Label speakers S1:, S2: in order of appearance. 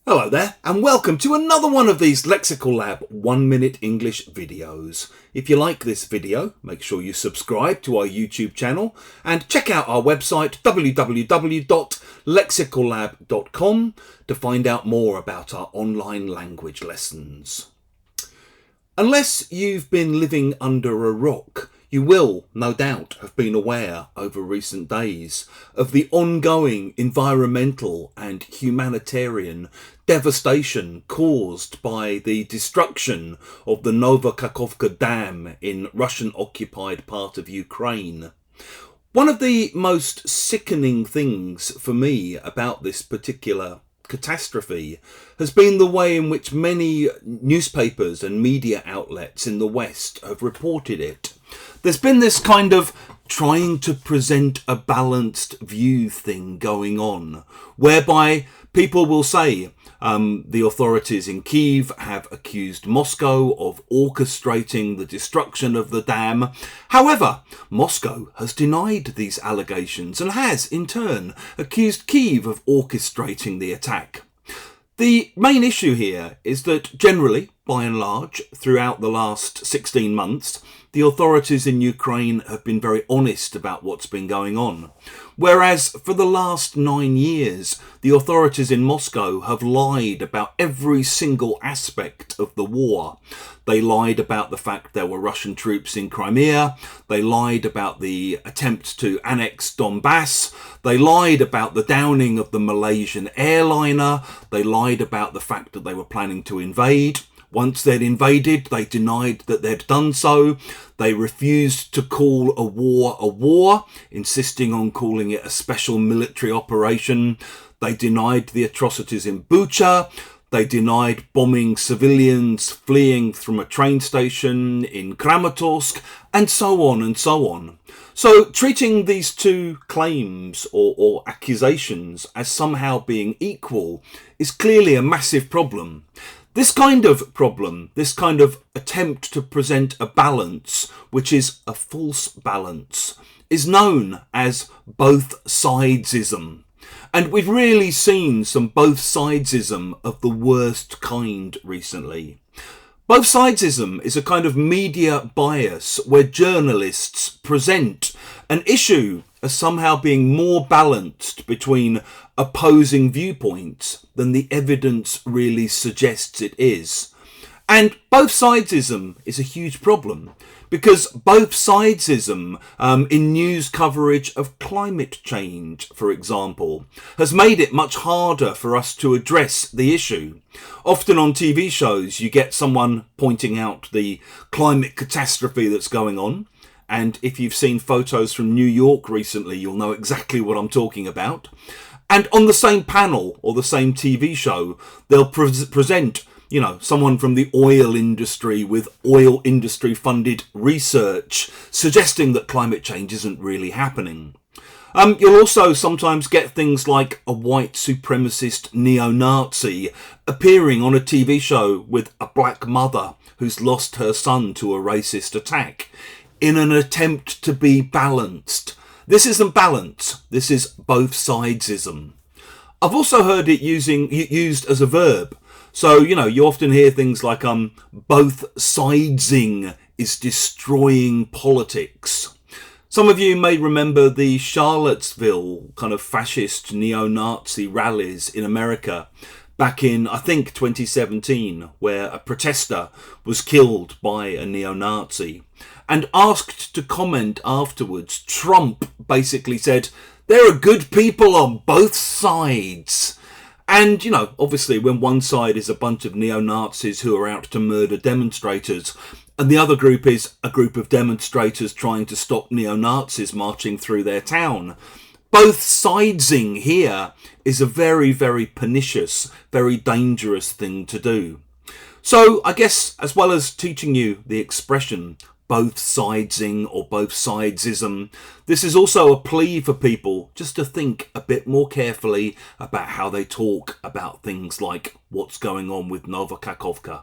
S1: Hello there, and welcome to another one of these Lexical Lab 1 Minute English videos. If you like this video, make sure you subscribe to our YouTube channel and check out our website www.lexicallab.com to find out more about our online language lessons. Unless you've been living under a rock, you will, no doubt, have been aware over recent days of the ongoing environmental and humanitarian devastation caused by the destruction of the Nova Kakhovka dam in Russian-occupied part of Ukraine. One of the most sickening things for me about this particular catastrophe has been the way in which many newspapers and media outlets in the West have reported it. There's been this kind of trying to present a balanced view thing going on, whereby people will say the authorities in Kyiv have accused Moscow of orchestrating the destruction of the dam. However, Moscow has denied these allegations and has, in turn, accused Kyiv of orchestrating the attack. The main issue here is that generally, by and large, throughout the last 16 months, the authorities in Ukraine have been very honest about what's been going on. Whereas for the last 9 years, the authorities in Moscow have lied about every single aspect of the war. They lied about the fact there were Russian troops in Crimea. They lied about the attempt to annex Donbass. They lied about the downing of the Malaysian airliner. They lied about the fact that they were planning to invade. Once they'd invaded, they denied that they'd done so. They refused to call a war, insisting on calling it a special military operation. They denied the atrocities in Bucha. They denied bombing civilians fleeing from a train station in Kramatorsk, and so on and so on. So treating these two claims or accusations as somehow being equal is clearly a massive problem. This kind of problem, this kind of attempt to present a balance, which is a false balance, is known as BOTHSIDESISM. And we've really seen some BOTHSIDESISM of the worst kind recently. BOTHSIDESISM is a kind of media bias where journalists present an issue as somehow being more balanced between opposing viewpoints than the evidence really suggests it is. And BOTHSIDESISM is a huge problem because BOTHSIDESISM in news coverage of climate change, for example, has made it much harder for us to address the issue. Often on TV shows you get someone pointing out the climate catastrophe that's going on. And if you've seen photos from New York recently, you'll know exactly what I'm talking about. And on the same panel or the same TV show, they'll present, someone from the oil industry with oil industry funded research suggesting that climate change isn't really happening. You'll also sometimes get things like a white supremacist neo-Nazi appearing on a TV show with a black mother who's lost her son to a racist attack, in an attempt to be balanced. This isn't balance, this is BOTHSIDESISM. I've also heard it used as a verb. So, you often hear things like BOTHSIDESING is destroying politics. Some of you may remember the Charlottesville kind of fascist neo-Nazi rallies in America back in, I think, 2017, where a protester was killed by a neo-Nazi. And asked to comment afterwards, Trump basically said, there are good people on both sides. And, obviously when one side is a bunch of neo-Nazis who are out to murder demonstrators, and the other group is a group of demonstrators trying to stop neo-Nazis marching through their town, BOTHSIDESING here is a very, very pernicious, very dangerous thing to do. So I guess as well as teaching you the expression BOTHSIDESING or BOTHSIDESISM, this is also a plea for people just to think a bit more carefully about how they talk about things like what's going on with Nova Kakhovka.